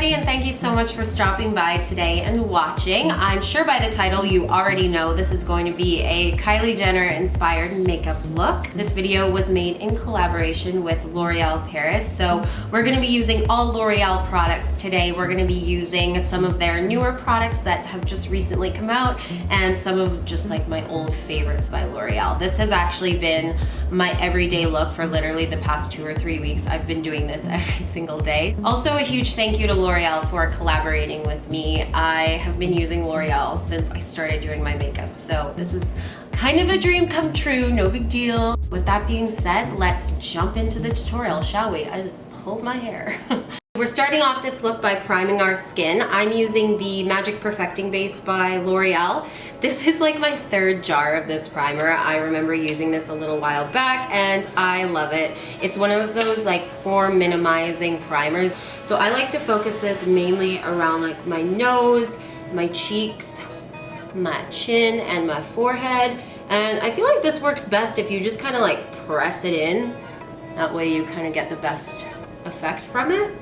everybody, and thank you so much for stopping by today and watching. I'm sure by the title you already know this is going to be a Kylie Jenner inspired makeup look. This video was made in collaboration with L'Oreal Paris, so we're going to be using all L'Oreal products today. We're going to be using some of their newer products that have just recently come out and some of just like my old favorites by L'Oreal. This has actually been my everyday look for literally the past 2 or 3 weeks. I've been doing this every single day. Also, a huge thank you to L'Oreal for collaborating with me. I have been using L'Oreal since I started doing my makeup, so this is kind of a dream come true, no big deal. With that being said, let's jump into the tutorial, shall we? I just pulled my hair. We're starting off this look by priming our skin. I'm using the Magic Perfecting Base by L'Oreal. This is like my 3rd jar of this primer. I remember using this a little while back and I love it. It's one of those like pore minimizing primers. So I like to focus this mainly around like my nose, my cheeks, my chin, and my forehead. And I feel like this works best if you just kind of like press it in. That way you kind of get the best effect from it.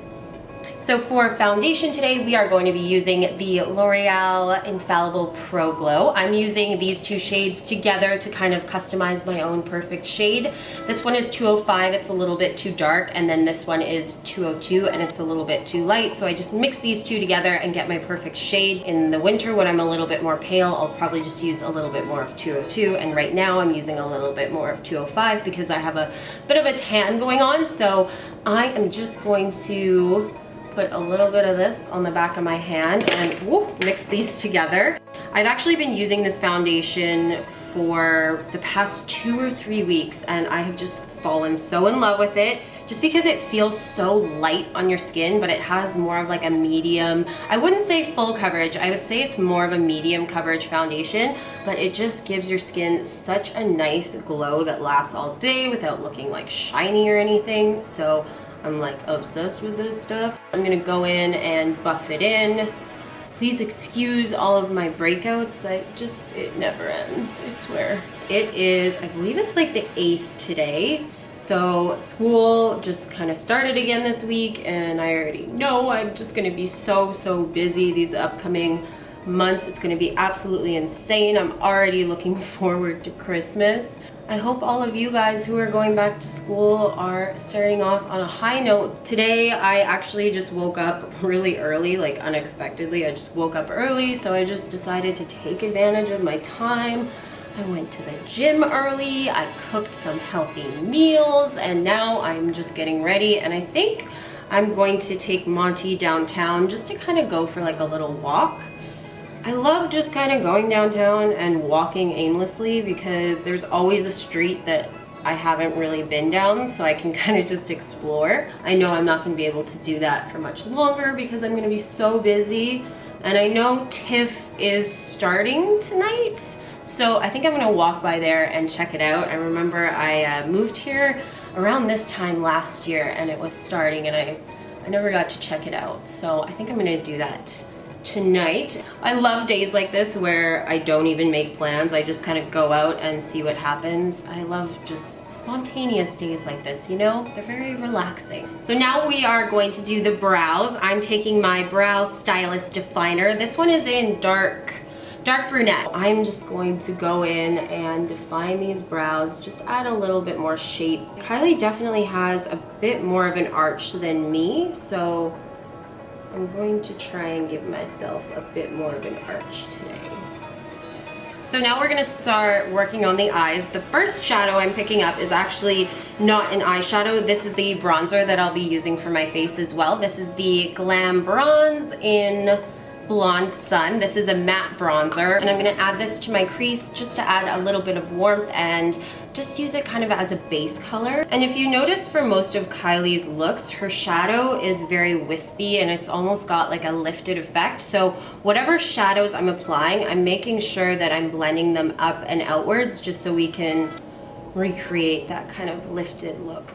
So for foundation today, we are going to be using the L'Oreal Infallible Pro Glow. I'm using these 2 shades together to kind of customize my own perfect shade. This one is 205, it's a little bit too dark, and then this one is 202 and it's a little bit too light. So I just mix these 2 together and get my perfect shade. In the winter when I'm a little bit more pale, I'll probably just use a little bit more of 202, and right now I'm using a little bit more of 205 because I have a bit of a tan going on. So I am just going to put a little bit of this on the back of my hand and mix these together. I've actually been using this foundation for the past 2 or 3 weeks and I have just fallen so in love with it just because it feels so light on your skin, but it has more of like a medium, I wouldn't say full coverage, I would say it's more of a medium coverage foundation, but it just gives your skin such a nice glow that lasts all day without looking like shiny or anything. So I'm like obsessed with this stuff. I'm gonna go in and buff it in. Please excuse all of my breakouts. It never ends, I swear. It is, I believe it's like the 8th today. So school just kind of started again this week and I already know I'm just gonna be so busy these upcoming months. It's gonna be absolutely insane. I'm already looking forward to Christmas. I hope all of you guys who are going back to school are starting off on a high note. Today I actually just woke up really early, like unexpectedly. I just woke up early, so I just decided to take advantage of my time. I went to the gym early, I cooked some healthy meals, and now I'm just getting ready. And I think I'm going to take Monty downtown just to kind of go for like a little walk. I love just kind of going downtown and walking aimlessly because there's always a street that I haven't really been down, so I can kind of just explore. I know I'm not going to be able to do that for much longer because I'm going to be so busy, and I know TIFF is starting tonight, so I think I'm going to walk by there and check it out. I remember I moved here around this time last year and it was starting and I never got to check it out, so I think I'm going to do that tonight. I love days like this where I don't even make plans. I just kind of go out and see what happens. I love just spontaneous days like this, you know? They're very relaxing. So now we are going to do the brows. I'm taking my Brow Stylist Definer. This one is in dark brunette. I'm just going to go in and define these brows, just add a little bit more shape. Kylie definitely has a bit more of an arch than me, so I'm going to try and give myself a bit more of an arch today. So now we're going to start working on the eyes. The first shadow I'm picking up is actually not an eyeshadow. This is the bronzer that I'll be using for my face as well. This is the Glam Bronze in Blonde Sun. This is a matte bronzer, and I'm going to add this to my crease just to add a little bit of warmth and just use it kind of as a base color. And if you notice, for most of Kylie's looks, her shadow is very wispy and it's almost got like a lifted effect. So whatever shadows I'm applying, I'm making sure that I'm blending them up and outwards just so we can recreate that kind of lifted look.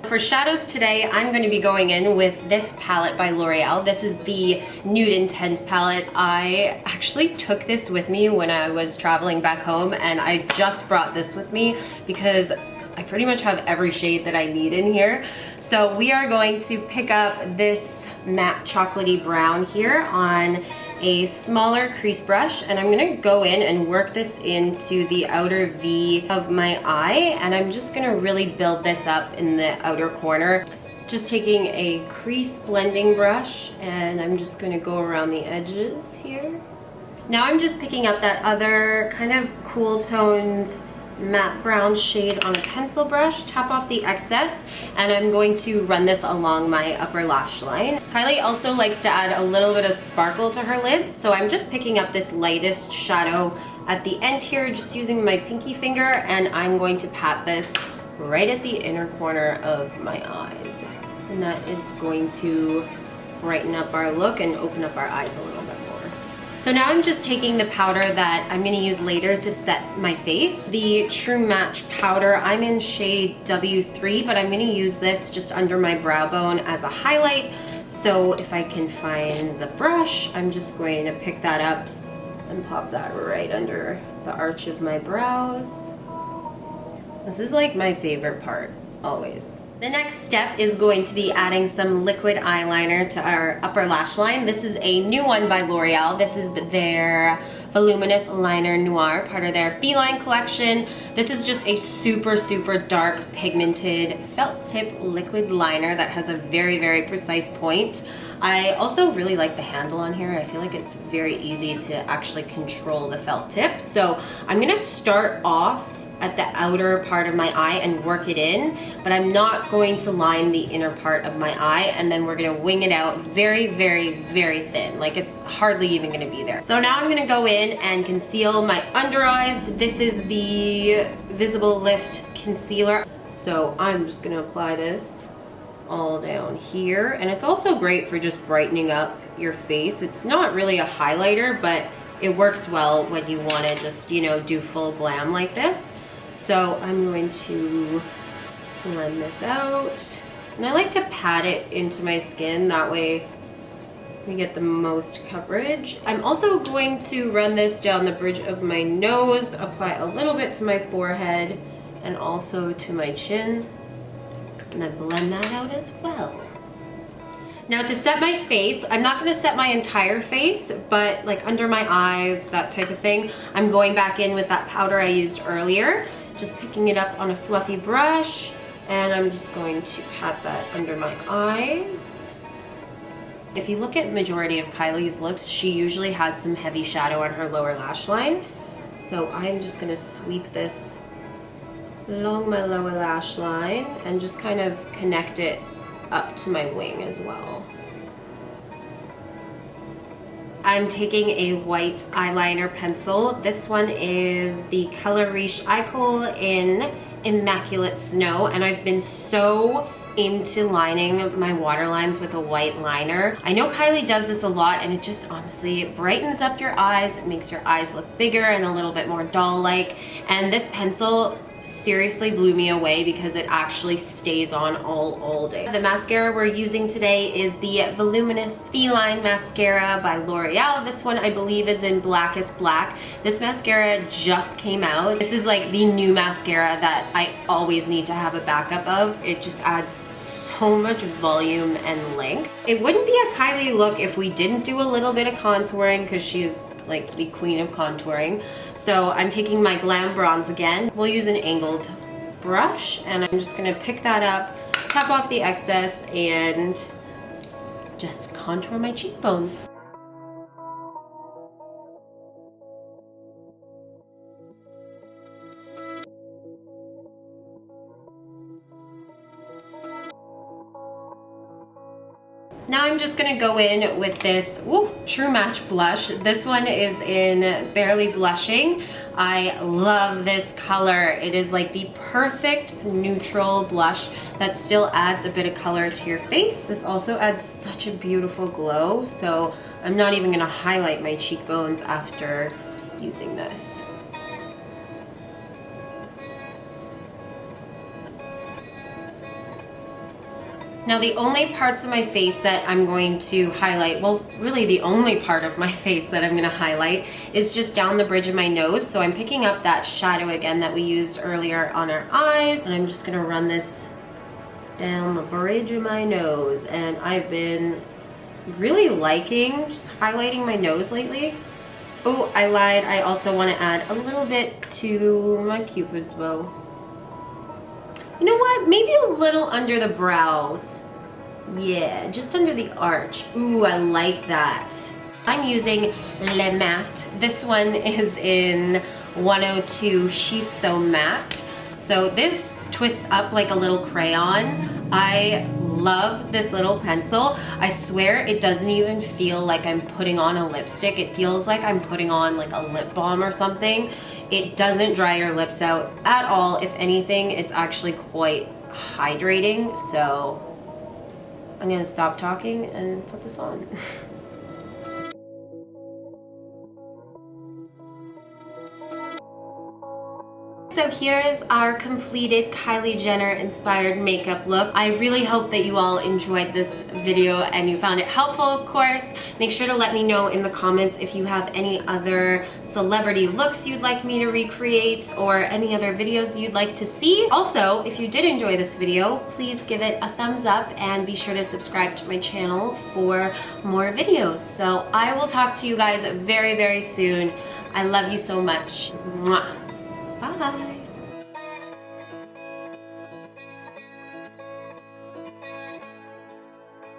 For shadows today, I'm going to be going in with this palette by L'Oreal. This is the Nude Intense palette. I actually took this with me when I was traveling back home, and I just brought this with me because I pretty much have every shade that I need in here. So we are going to pick up this matte chocolatey brown here on a smaller crease brush, and I'm gonna go in and work this into the outer V of my eye, and I'm just gonna really build this up in the outer corner. Just taking a crease blending brush, and I'm just gonna go around the edges here. Now I'm just picking up that other kind of cool toned matte brown shade on a pencil brush, tap off the excess, and I'm going to run this along my upper lash line. Kylie also likes to add a little bit of sparkle to her lids, so I'm just picking up this lightest shadow at the end here, just using my pinky finger, and I'm going to pat this right at the inner corner of my eyes. And that is going to brighten up our look and open up our eyes a little bit more. So now I'm just taking the powder that I'm gonna use later to set my face. The True Match powder, I'm in shade W3, but I'm gonna use this just under my brow bone as a highlight. So if I can find the brush, I'm just going to pick that up and pop that right under the arch of my brows. This is like my favorite part, always. The next step is going to be adding some liquid eyeliner to our upper lash line. This is a new one by L'Oreal. This is their Voluminous Liner Noir, part of their Feline collection. This is just a super, super dark pigmented felt tip liquid liner that has a very, very precise point. I also really like the handle on here. I feel like it's very easy to actually control the felt tip. So I'm gonna start off at the outer part of my eye and work it in, but I'm not going to line the inner part of my eye, and then we're gonna wing it out very, very, very thin. Like it's hardly even gonna be there. So now I'm gonna go in and conceal my under eyes. This is the Visible Lift Concealer. So I'm just gonna apply this all down here, and it's also great for just brightening up your face. It's not really a highlighter, but it works well when you wanna just, you know, do full glam like this. So I'm going to blend this out, and I like to pat it into my skin, that way we get the most coverage. I'm also going to run this down the bridge of my nose, apply a little bit to my forehead and also to my chin, and then blend that out as well. Now to set my face, I'm not gonna set my entire face, but like under my eyes, that type of thing, I'm going back in with that powder I used earlier, just picking it up on a fluffy brush, and I'm just going to pat that under my eyes. If you look at majority of Kylie's looks, she usually has some heavy shadow on her lower lash line. So I'm just gonna sweep this along my lower lash line and just kind of connect it up to my wing as well. I'm taking a white eyeliner pencil. This one is the Color Riche Eye Kohl in Immaculate Snow, and I've been so into lining my waterlines with a white liner. I know Kylie does this a lot, and it just honestly brightens up your eyes. It makes your eyes look bigger and a little bit more doll-like, and this pencil seriously blew me away because it actually stays on all day. The mascara we're using today is the Voluminous Feline Mascara by L'Oreal. This one I believe is in Blackest Black. This mascara just came out. This is like the new mascara that I always need to have a backup of. It just adds so much volume and length. It wouldn't be a Kylie look if we didn't do a little bit of contouring, because she is like the queen of contouring. So I'm taking my Glam Bronze again. We'll use an angled brush, and I'm just gonna pick that up, tap off the excess, and just contour my cheekbones. Now I'm just gonna go in with this True Match blush. This one is in Barely Blushing. I love this color. It is like the perfect neutral blush that still adds a bit of color to your face. This also adds such a beautiful glow, so I'm not even gonna highlight my cheekbones after using this. Now the only parts of my face that I'm going to highlight, well really the only part of my face that I'm going to highlight is just down the bridge of my nose. So I'm picking up that shadow again that we used earlier on our eyes, and I'm just going to run this down the bridge of my nose. And I've been really liking just highlighting my nose lately. Oh, I lied. I also want to add a little bit to my Cupid's bow. You know what? Maybe a little under the brows. Yeah, just under the arch. Ooh, I like that. I'm using Le Matte. This one is in 102 She's So Matte. So this twists up like a little crayon. I love this little pencil. I swear it doesn't even feel like I'm putting on a lipstick. It feels like I'm putting on like a lip balm or something. It doesn't dry your lips out at all. If anything, it's actually quite hydrating. So I'm gonna stop talking and put this on. So here is our completed Kylie Jenner inspired makeup look. I really hope that you all enjoyed this video and you found it helpful, of course. Make sure to let me know in the comments if you have any other celebrity looks you'd like me to recreate or any other videos you'd like to see. Also, if you did enjoy this video, please give it a thumbs up and be sure to subscribe to my channel for more videos. So I will talk to you guys very, very soon. I love you so much. Mwah. Bye.